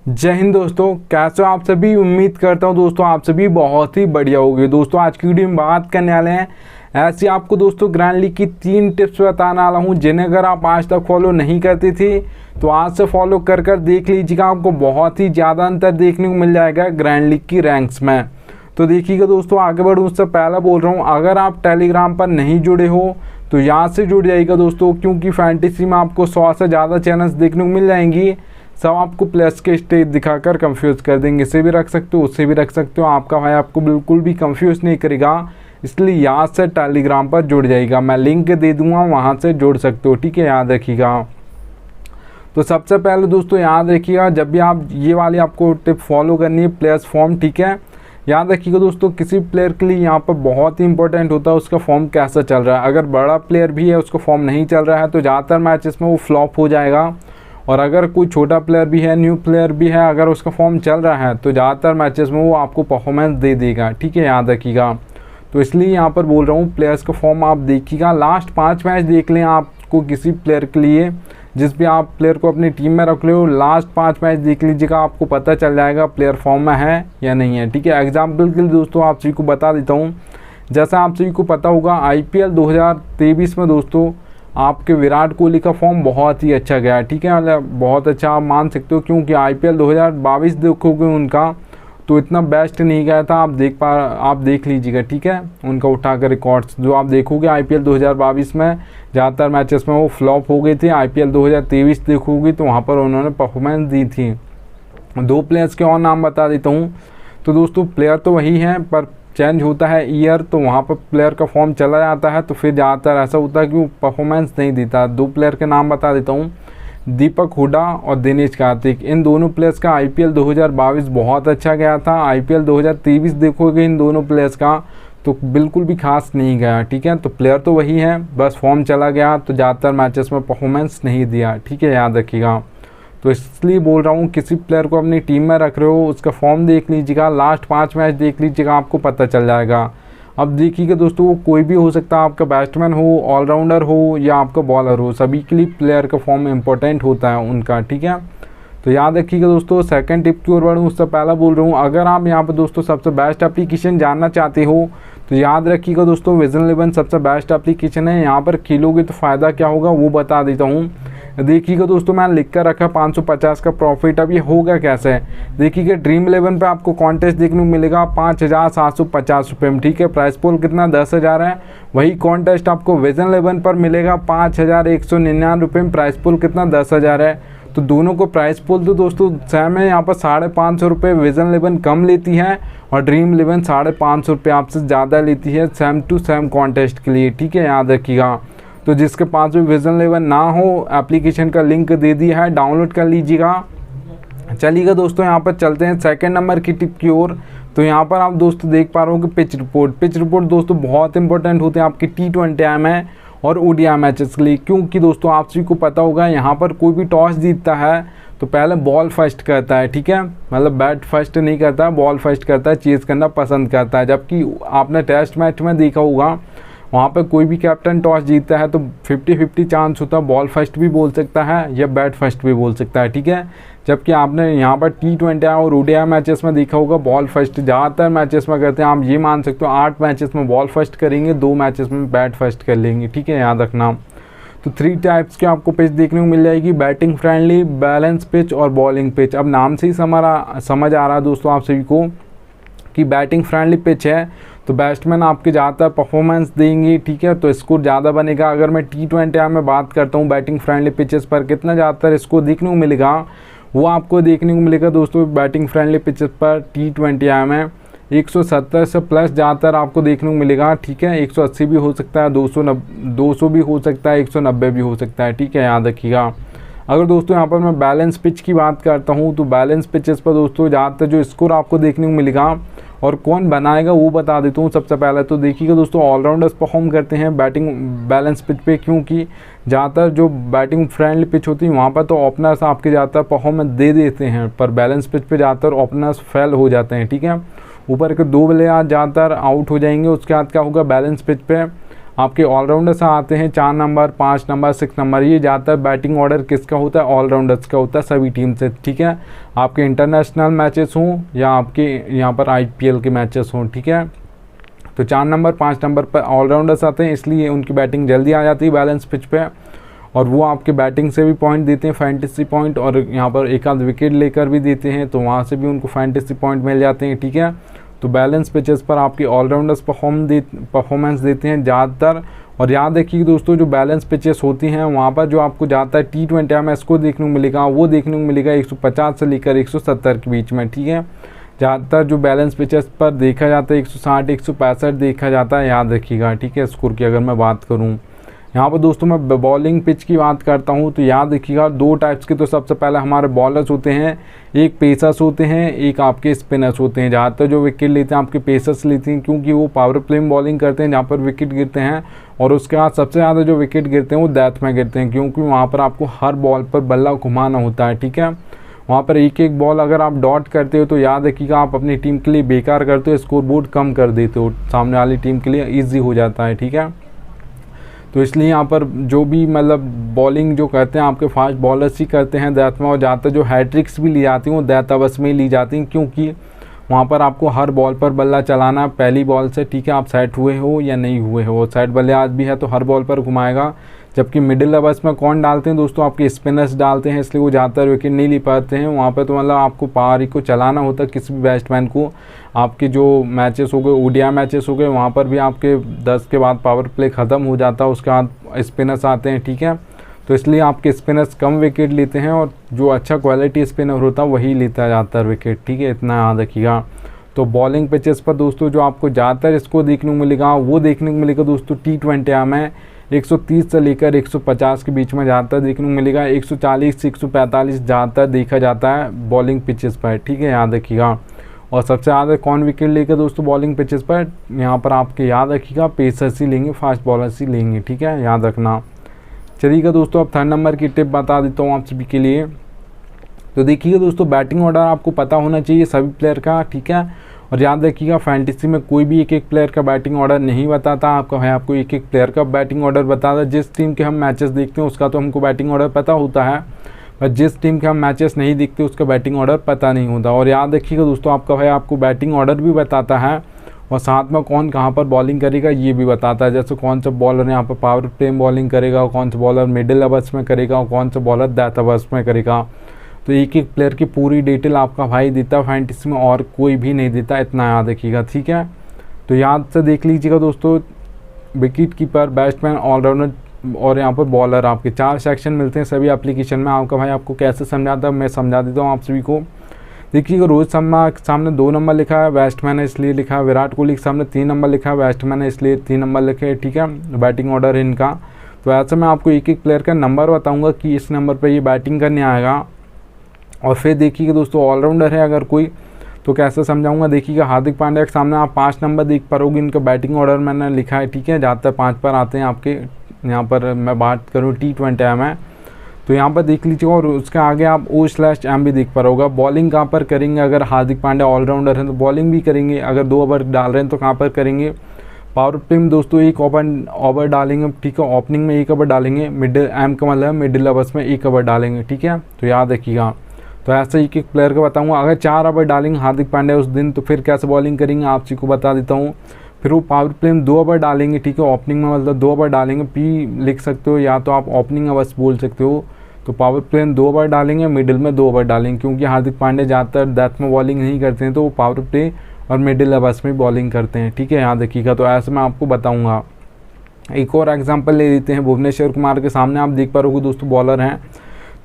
जय हिंद दोस्तों, कैसे हो आप सभी। उम्मीद करता हूं दोस्तों आप सभी बहुत ही बढ़िया होंगे। दोस्तों आज की वीडियो में बात करने वाले हैं ऐसी आपको दोस्तों ग्रैंड लीग की 3 टिप्स बताने वाला हूं, जिन्हें अगर आप आज तक फॉलो नहीं करती थी तो आज से फॉलो कर देख लीजिएगा। आपको बहुत ही ज़्यादा अंतर देखने को मिल जाएगा ग्रैंड लीग की रैंक्स में। तो देखिएगा दोस्तों, आगे बढ़ूँ उससे पहले बोल रहा हूँ, अगर आप टेलीग्राम पर नहीं जुड़े हो तो यहाँ से जुड़ जाइएगा दोस्तों, क्योंकि फैंटेसी में आपको 100 से ज़्यादा चैनल्स देखने को मिल जाएंगी। सब आपको प्लस के स्टेज दिखाकर कंफ्यूज कर देंगे। इसे भी रख सकते हो, उससे भी रख सकते हो। आपका भाई आपको बिल्कुल भी कंफ्यूज नहीं करेगा, इसलिए यहाँ से टेलीग्राम पर जुड़ जाइएगा। मैं लिंक दे दूंगा, वहाँ से जुड़ सकते हो, ठीक है, याद रखिएगा। तो सबसे पहले दोस्तों याद रखिएगा, जब भी आप ये वाली आपको टिप फॉलो करनी है, प्लेयर्स फॉर्म, ठीक है, याद रखिएगा दोस्तों, किसी प्लेयर के लिए यहाँ पर बहुत ही इंपॉर्टेंट होता है उसका फॉर्म कैसा चल रहा है। अगर बड़ा प्लेयर भी है, उसका फॉर्म नहीं चल रहा है तो ज़्यादातर मैचेस में वो फ्लॉप हो जाएगा। और अगर कोई छोटा प्लेयर भी है, न्यू प्लेयर भी है, अगर उसका फॉर्म चल रहा है तो ज़्यादातर मैचेस में वो आपको परफॉर्मेंस दे देगा, ठीक है, याद रखिएगा। तो इसलिए यहाँ पर बोल रहा हूँ, प्लेयर्स का फॉर्म आप देखिएगा। लास्ट 5 मैच देख लें आपको किसी प्लेयर के लिए, जिस भी आप प्लेयर को अपनी टीम में रख ले हो, लास्ट 5 मैच देख लीजिएगा, आपको पता चल जाएगा प्लेयर फॉर्म में है या नहीं है, ठीक है। एग्जाम्पल के लिए दोस्तों आप सभी को बता देता हूँ, जैसा आप सभी को पता होगा IPL 2023 में दोस्तों आपके विराट कोहली का फॉर्म बहुत ही अच्छा गया, ठीक है, मतलब बहुत अच्छा आप मान सकते हो, क्योंकि IPL 2022 देखोगे उनका तो इतना बेस्ट नहीं गया था। आप देख लीजिएगा, ठीक है, उनका उठाकर रिकॉर्ड्स जो आप देखोगे IPL 2022 में ज़्यादातर मैचेस में वो फ्लॉप हो गए थे। IPL 2023 देखोगे तो वहाँ पर उन्होंने परफॉर्मेंस दी थी। 2 प्लेयर्स के और नाम बता देता हूँ। तो दोस्तों प्लेयर तो वही हैं, पर चेंज होता है ईयर, तो वहाँ पर प्लेयर का फॉर्म चला जाता है, तो फिर ज़्यादातर ऐसा होता है कि वो परफॉर्मेंस नहीं देता। 2 प्लेयर के नाम बता देता हूँ, दीपक हुडा और दिनेश कार्तिक। इन दोनों प्लेयर्स का IPL 2022 बहुत अच्छा गया था। IPL 2023 देखोगे इन दोनों प्लेयर्स का तो बिल्कुल भी खास नहीं गया, ठीक है। तो प्लेयर तो वही है, बस फॉर्म चला गया तो ज़्यादातर मैचेस में परफॉर्मेंस नहीं दिया, ठीक है, याद रखिएगा। तो इसलिए बोल रहा हूँ, किसी प्लेयर को अपनी टीम में रख रहे हो, उसका फॉर्म देख लीजिएगा, लास्ट 5 मैच देख लीजिएगा, आपको पता चल जाएगा। अब देखिएगा दोस्तों, वो कोई भी हो सकता है, आपका बैट्समैन हो, ऑलराउंडर हो या आपका बॉलर हो, सभी के लिए प्लेयर का फॉर्म इंपॉर्टेंट होता है उनका, ठीक है। तो याद रखिएगा दोस्तों। सेकंड टिप की ओर बढ़ूँ उससे पहले बोल रहा हूँ, अगर आप यहाँ पर दोस्तों सबसे बेस्ट एप्लीकेशन जानना चाहते हो तो याद रखिएगा दोस्तों, विजन 11 सबसे बेस्ट एप्लीकेशन है। यहाँ पर खेलोगे तो फ़ायदा क्या होगा वो बता देता हूँ। देखिएगा दोस्तों, मैंने लिख कर रखा 550 का प्रॉफिट। अब ये होगा कैसे, देखिएगा ड्रीम 11 पे आपको कॉन्टेस्ट देखने को मिलेगा 5750 रुपये में, ठीक है। प्राइस पोल कितना 10,000 है। वही कॉन्टेस्ट आपको विजन 11 पर मिलेगा 5199 रुपये में, प्राइस पोल कितना 10,000 है। तो दोनों को प्राइस पोल तो दोस्तों सेम है। यहाँ पर 550 रुपये विजन 11 कम लेती है और ड्रीम 11 550 रुपये आपसे ज़्यादा लेती है सेम टू सेम कॉन्टेस्ट के लिए, ठीक है, याद रखिएगा। तो जिसके पास भी विजन 11 ना हो, एप्लीकेशन का लिंक दे दिया है, डाउनलोड कर लीजिएगा। चलिएगा दोस्तों, यहाँ पर चलते हैं सेकंड नंबर की टिप की ओर। तो यहाँ पर आप दोस्तों देख पा रहे हो कि पिच रिपोर्ट दोस्तों बहुत इंपॉर्टेंट होते हैं आपकी T20 में और ODI मैचेस के लिए, क्योंकि दोस्तों आप सभी को पता होगा, यहाँ पर कोई भी टॉस जीतता है तो पहले बॉल फर्स्ट करता है, ठीक है, मतलब बैट फर्स्ट नहीं करता, बॉल फर्स्ट करता है, चेज करना पसंद करता है। जबकि आपने टेस्ट मैच में देखा होगा, वहाँ पर कोई भी कैप्टन टॉस जीतता है तो 50-50 चांस होता है, बॉल फर्स्ट भी बोल सकता है या बैट फर्स्ट भी बोल सकता है, ठीक है। जबकि आपने यहाँ पर T20 और ODI मैचेस में देखा होगा बॉल फर्स्ट ज़्यादातर मैचेस में करते हैं। आप ये मान सकते हो 8 मैचेस में बॉल फर्स्ट करेंगे, 2 मैचेस में बैट फर्स्ट कर लेंगे, ठीक है, याद रखना। तो 3 टाइप्स के आपको पिच देखने को मिल जाएगी, बैटिंग फ्रेंडली, बैलेंस पिच और बॉलिंग पिच। अब नाम से ही समझ आ रहा है दोस्तों आप सभी को कि बैटिंग फ्रेंडली पिच है तो बैट्समैन आपके ज़्यादातर परफॉर्मेंस देंगे, ठीक है, तो स्कोर ज़्यादा बनेगा। अगर मैं T20 में बात करता हूँ, बैटिंग फ्रेंडली पिचेस पर कितना ज़्यादातर स्कोर देखने को मिलेगा, वो आपको देखने को मिलेगा दोस्तों बैटिंग फ्रेंडली पिचेस पर T20 में 170 से प्लस ज़्यादातर आपको देखने को मिलेगा, ठीक है। 180 भी हो सकता है, 200 भी हो सकता है, 190 भी हो सकता है, ठीक है, याद रखिएगा। अगर दोस्तों यहाँ पर मैं बैलेंस पिच की बात करता हूँ तो बैलेंस पिचेस पर दोस्तों ज़्यादातर जो स्कोर आपको देखने को मिलेगा और कौन बनाएगा वो बता देता हूँ। सबसे पहले तो देखिएगा दोस्तों, ऑलराउंडर्स परफॉर्म करते हैं बैटिंग बैलेंस पिच पे, क्योंकि ज़्यादातर जो बैटिंग फ्रेंडली पिच होती है वहाँ पर तो ओपनर्स आपके ज़्यादातर परफॉर्मेंस दे देते हैं, पर बैलेंस पिच पे ज़्यादातर ओपनर्स फेल हो जाते हैं, ठीक है। ऊपर के 2 प्लेयर ज़्यादातर आउट हो जाएंगे। उसके बाद क्या होगा, बैलेंस पिच पे आपके ऑलराउंडर्स आते हैं 4 नंबर, 5 नंबर, 6 नंबर। ये ज़्यादातर बैटिंग ऑर्डर किसका होता है? ऑलराउंडर्स का होता है सभी टीम से, ठीक है। आपके इंटरनेशनल मैचेस हों या आपके यहाँ पर IPL के मैचेस हों, ठीक है। तो 4 नंबर 5 नंबर पर ऑलराउंडर्स आते हैं, इसलिए उनकी बैटिंग जल्दी आ जाती है बैलेंस पिच पे, और वो आपके बैटिंग से भी पॉइंट देते हैं, फैंटेसी पॉइंट, और यहाँ पर एक आध विकेट लेकर भी देते हैं, तो वहाँ से भी उनको फैंटेसी पॉइंट मिल जाते हैं, ठीक है। तो बैलेंस पिचेस पर आपके ऑलराउंडर्स परफॉर्मेंस देते हैं ज़्यादातर। और याद रखिए दोस्तों, जो बैलेंस पिचेस होती हैं वहाँ पर जो आपको ज़्यादातर T20 में स्कोर देखने को मिलेगा, वो देखने को मिलेगा 150 से लेकर 170 के बीच में, ठीक है। ज़्यादातर जो बैलेंस पिचेस पर देखा जाता है 160 165 देखा जाता है, याद रखिएगा, ठीक है। स्कोर की अगर मैं बात करूँ यहाँ पर दोस्तों, मैं बॉलिंग पिच की बात करता हूँ तो याद रखिएगा 2 टाइप्स के। तो सबसे पहले हमारे बॉलर्स होते हैं, एक पेसर्स होते हैं, एक आपके स्पिनर्स होते हैं। ज़्यादातर जो विकेट लेते हैं आपके पेसर्स लेते हैं, क्योंकि वो पावर प्ले में बॉलिंग करते हैं जहाँ पर विकेट गिरते हैं, और उसके बाद सबसे ज़्यादा जो विकेट गिरते हैं वो डेथ में गिरते हैं, क्योंकि वहाँ पर आपको हर बॉल पर बल्ला घुमाना होता है, ठीक है। वहाँ पर एक एक बॉल अगर आप डॉट करते हो तो याद रखिएगा आप अपनी टीम के लिए बेकार करते हो, स्कोर बोर्ड कम कर देते हो, सामने वाली टीम के लिए ईजी हो जाता है, ठीक है। तो इसलिए यहाँ पर जो भी मतलब बॉलिंग जो करते हैं आपके फास्ट बॉलर्स ही करते हैं डेथ में, और ज़्यादातर जो हैट्रिक्स भी ली जाती हैं वो डेथ ओवर्स में ही ली जाती हैं, क्योंकि वहाँ पर आपको हर बॉल पर बल्ला चलाना पहली बॉल से, ठीक है। आप सेट हुए हो या नहीं हुए हो, सेट बल्लेबाज भी है तो हर बॉल पर घुमाएगा। जबकि मिडिल ओवर्स में कौन डालते हैं दोस्तों? आपके स्पिनर्स डालते हैं, इसलिए वो ज़्यादातर विकेट नहीं ले पाते हैं वहाँ पर। तो मतलब आपको पारी को चलाना होता है किसी भी बैट्समैन को। आपके जो मैचेस हो गए, ODI मैचेस हो गए, वहाँ पर भी आपके 10 के बाद पावर प्ले ख़त्म हो जाता है, उसके बाद स्पिनर्स आते हैं, ठीक है। तो इसलिए आपके स्पिनर्स कम विकेट लेते हैं, और जो अच्छा क्वालिटी स्पिनर होता है वही लेता है ज़्यादातर विकेट, ठीक है, इतना याद रखिएगा। तो बॉलिंग पिचेस पर दोस्तों जो आपको ज़्यादातर इसको देखने को मिलेगा, वो देखने को मिलेगा दोस्तों T20 में 130 से लेकर 150 के बीच में ज़्यादातर देखने को मिलेगा। 140 से 145 ज़्यादातर देखा जाता है बॉलिंग पिचेस पर, ठीक है, याद रखिएगा। और सबसे ज़्यादा कौन विकेट लेकर दोस्तों बॉलिंग पिचेस पर? यहाँ पर आपके याद रखिएगा पेसर्स ही लेंगे, फास्ट बॉलर्स ही लेंगे, ठीक है, याद रखना। चलिएगा दोस्तों, अब 3rd नंबर की टिप बता देता हूँ आप सभी के लिए। तो देखिएगा दोस्तों, बैटिंग ऑर्डर आपको पता होना चाहिए सभी प्लेयर का, ठीक है। और याद रखिएगा फैंटेसी में कोई भी एक एक प्लेयर का बैटिंग ऑर्डर नहीं बताता, आपको है आपको एक एक प्लेयर का बैटिंग ऑर्डर बताता है। जिस टीम के हम मैचेस देखते हैं उसका तो हमको बैटिंग ऑर्डर पता होता है, पर जिस टीम के हम मैचेस नहीं देखते उसका बैटिंग ऑर्डर पता नहीं होता। और याद रखिएगा दोस्तों, आपका भाई आपको बैटिंग ऑर्डर भी बताता है, और साथ में कौन कहाँ पर बॉलिंग करेगा ये भी बताता है। जैसे कौन सा बॉलर यहाँ पर पावर प्ले में बॉलिंग करेगा, कौन सा बॉलर मिडिल ओवर्स में करेगा, और कौन सा बॉलर डेथ ओवर्स में करेगा। तो एक एक प्लेयर की पूरी डिटेल आपका भाई देता है फैंटेसी में, और कोई भी नहीं देता, इतना याद रखिएगा, ठीक है। तो याद से देख लीजिएगा दोस्तों, विकेट कीपर, बैट्समैन, ऑलराउंडर और यहाँ पर बॉलर, आपके 4 सेक्शन मिलते हैं सभी एप्लीकेशन में। आपका भाई आपको कैसे समझाता है मैं समझा देता हूँ आप सभी को। देखिएगा रोहित शर्मा के सामने 2 नंबर लिखा है, बैट्समैन है इसलिए लिखा है। विराट कोहली के सामने 3 नंबर लिखा है, बैट्समैन है इसलिए 3 नंबर लिखे है, ठीक है, बैटिंग ऑर्डर है इनका। तो ऐसे मैं आपको एक एक प्लेयर का नंबर बताऊँगा कि इस नंबर पर ये बैटिंग करने आएगा। और फिर देखिएगा दोस्तों, ऑलराउंडर है अगर कोई तो कैसे समझाऊंगा। देखिएगा हार्दिक पांड्या के सामने आप 5 नंबर देख पाओगे, इनका बैटिंग ऑर्डर मैंने लिखा है, ठीक है। ज़्यादातर 5 पर आते हैं आपके, यहाँ पर मैं बात करूँ T20 में, तो यहाँ पर देख लीजिए। और उसके आगे आप O/M भी देख पाओगे। बॉलिंग कहाँ पर करेंगे? अगर हार्दिक पांड्या ऑलराउंडर है तो बॉलिंग भी करेंगे, अगर 2 ओवर डाल रहे हैं तो कहाँ पर करेंगे? पावर प्ले में दोस्तों 1 ओवर डालेंगे, ठीक है, ओपनिंग में 1 ओवर डालेंगे, मिडिल M का मतलब मिडिल ओवर्स में 1 ओवर डालेंगे, ठीक है। तो याद रखिएगा। तो ऐसे ही एक प्लेयर का बताऊंगा, अगर 4 ओवर डालेंगे हार्दिक पांड्या उस दिन तो फिर कैसे बॉलिंग करेंगे आप जी को बता देता हूँ। फिर वो पावर प्ले में 2 ओवर डालेंगे, ठीक है, ओपनिंग में मतलब 2 ओवर डालेंगे, P लिख सकते हो या तो आप ओपनिंग ओवर्स बोल सकते हो। तो पावर प्ले में 2 ओवर डालेंगे, मिडिल में 2 ओवर डालेंगे, क्योंकि हार्दिक पांड्या ज़्यादातर डेथ में बॉलिंग नहीं करते हैं, तो वो पावर प्ले और मिडिल ओवर्स में बॉलिंग करते हैं, ठीक है, याद रखिएगा। तो ऐसे मैं आपको बताऊँगा। एक और एग्जाम्पल ले लेते हैं, भुवनेश्वर कुमार के सामने आप देख पा रहे हो दोस्तों बॉलर हैं,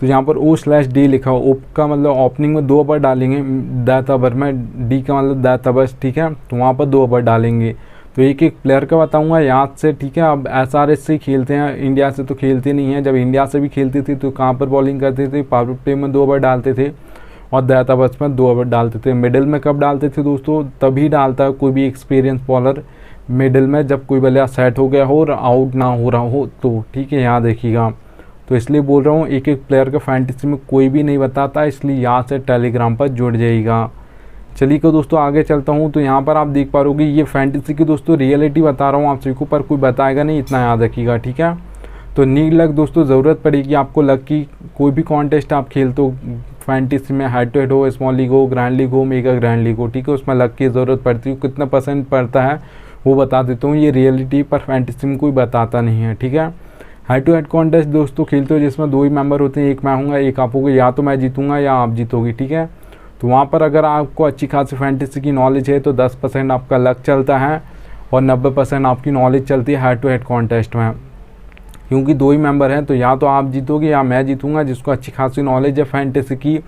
तो यहाँ पर O/D लिखा हो। ओप का मतलब ओपनिंग में 2 ओवर डालेंगे डेथ ओवर में, D का मतलब डेथ ओवर्स, ठीक है, तो वहाँ पर 2 ओवर डालेंगे। तो एक एक प्लेयर का बताऊंगा याद से, ठीक है। अब SRH से खेलते हैं, इंडिया से तो खेलते नहीं हैं। जब इंडिया से भी खेलते थे तो कहाँ पर बॉलिंग करते थे? पावर प्ले में 2 ओवर डालते थे और डेथ ओवर्स में 2 ओवर डालते थे। मिडिल में कब डालते थे दोस्तों? तभी डालता है कोई भी एक्सपीरियंस बॉलर मिडिल में, जब कोई बल्ला सेट हो गया हो और आउट ना हो रहा हो तो, ठीक है, याद रखिएगा। तो इसलिए बोल रहा हूँ एक एक प्लेयर का फैंटेसी में कोई भी नहीं बताता, इसलिए यहाँ से टेलीग्राम पर जुड़ जाइएगा। चलिए दोस्तों आगे चलता हूँ। तो यहाँ पर आप देख पा रहोगे ये फैंटेसी की दोस्तों रियलिटी बता रहा हूँ आप सभी को, पर कोई बताएगा नहीं, इतना याद रखिएगा, ठीक है। तो नीड लक दोस्तों ज़रूरत पड़ेगी आपको लक की। कोई भी कॉन्टेस्ट आप खेलते हो फैंटेसी में, हेड टू हेड हो, स्मॉल लीग हो, ग्रैंड लीग हो, मेगा ग्रैंड लीग हो, ठीक है, उसमें लक की ज़रूरत पड़ती है। कितना % पड़ता है वो बता देता हूँ, ये रियलिटी पर फैंटेसी में कोई बताता नहीं है, ठीक है। हेड टू हेड कॉन्टेस्ट दोस्तों खेलते हो जिसमें 2 ही मेंबर होते हैं, एक मैं हूँगा एक आप होगे, या तो मैं जीतूंगा या आप जीतोगी, ठीक है। तो वहाँ पर अगर आपको अच्छी खासी फैंटेसी की नॉलेज है तो 10% आपका लक चलता है और 90% आपकी नॉलेज चलती है हेड टू हेड कॉन्टेस्ट में, क्योंकि 2 ही मेंबर हैं। तो या तो आप जीतोगे या मैं जीतूंगा। जिसको अच्छी खासी नॉलेज है फैंटेसी की,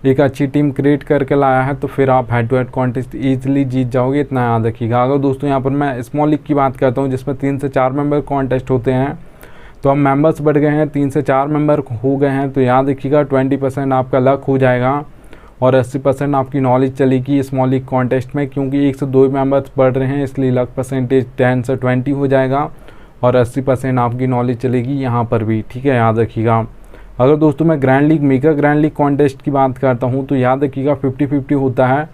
एक अच्छी टीम क्रिएट करके लाया है, तो फिर आप head to head contest easily जीत जाओगे, इतना याद रखिएगा। अगर दोस्तों यहाँ पर मैं स्मॉल लीग की बात करता हूँ जिसमें 3 से 4 मेंबर कॉन्टेस्ट होते हैं, तो अब मेंबर्स बढ़ गए हैं, 3 से 4 मेंबर हो गए हैं, तो याद रखिएगा 20% आपका लक हो जाएगा और 80% आपकी नॉलेज चलेगी स्मॉल लीग कॉन्टेस्ट में, क्योंकि 1 से 2 मेंबर्स बढ़ रहे हैं, इसलिए लक परसेंटेज 10 से 20 हो जाएगा और 80% आपकी नॉलेज चलेगी यहाँ पर भी, ठीक है, याद रखिएगा। अगर दोस्तों मैं grand league mega grand league contest की बात करता हूँ तो याद रखिएगा 50-50 होता है।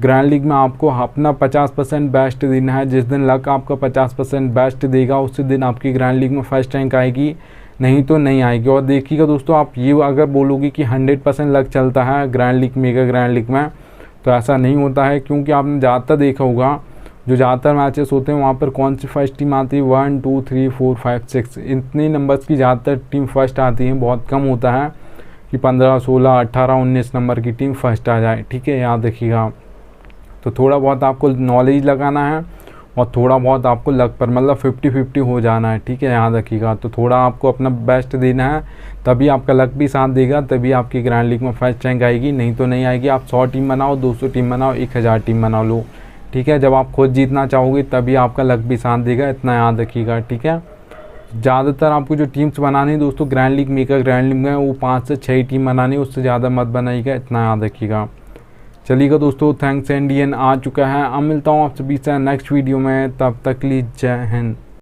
ग्रैंड लीग में आपको अपना 50% बेस्ट देना है। जिस दिन लक आपका 50% बेस्ट देगा उसी दिन आपकी ग्रैंड लीग में फर्स्ट रैंक आएगी, नहीं तो नहीं आएगी। और देखिएगा दोस्तों, आप ये अगर बोलोगे कि 100% लक चलता है grand league mega grand league में, तो ऐसा नहीं होता है, क्योंकि आपने ज़्यादातर देखा होगा जो ज़्यादातर मैचेस होते हैं वहाँ पर कौन सी फर्स्ट टीम आती है, 1 2 3 4 5 6 इतनी नंबर्स की ज़्यादातर टीम फर्स्ट आती है। बहुत कम होता है कि 15 16 18 19 नंबर की टीम फर्स्ट आ जाए, ठीक है, याद रखिएगा। तो थोड़ा बहुत आपको नॉलेज लगाना है और थोड़ा बहुत आपको लक पर, मतलब 50-50 हो जाना है, ठीक है, याद रखिएगा। तो थोड़ा आपको अपना बेस्ट देना है, तभी आपका लक भी साथ देगा, तभी आपकी ग्रैंड लीग में फर्स्ट रैंक आएगी, नहीं तो नहीं आएगी। आप 100 टीम बनाओ, 200 टीम बनाओ, 1000 टीम बना लो, ठीक है, जब आप खुद जीतना चाहोगे तभी आपका लक भी साथ देगा, इतना याद रखिएगा, ठीक है। ज़्यादातर आपको जो टीम्स बनानी है दोस्तों grand league mega grand league में, वो 5 से 6 टीम बनानी है, उससे ज़्यादा मत बनाइएगा, इतना याद रखिएगा। चलिएगा दोस्तों, थैंक्स इंडियन आ चुका है। अब मिलता हूँ आप सभी से नेक्स्ट वीडियो में, तब तक के लिए जय हिंद।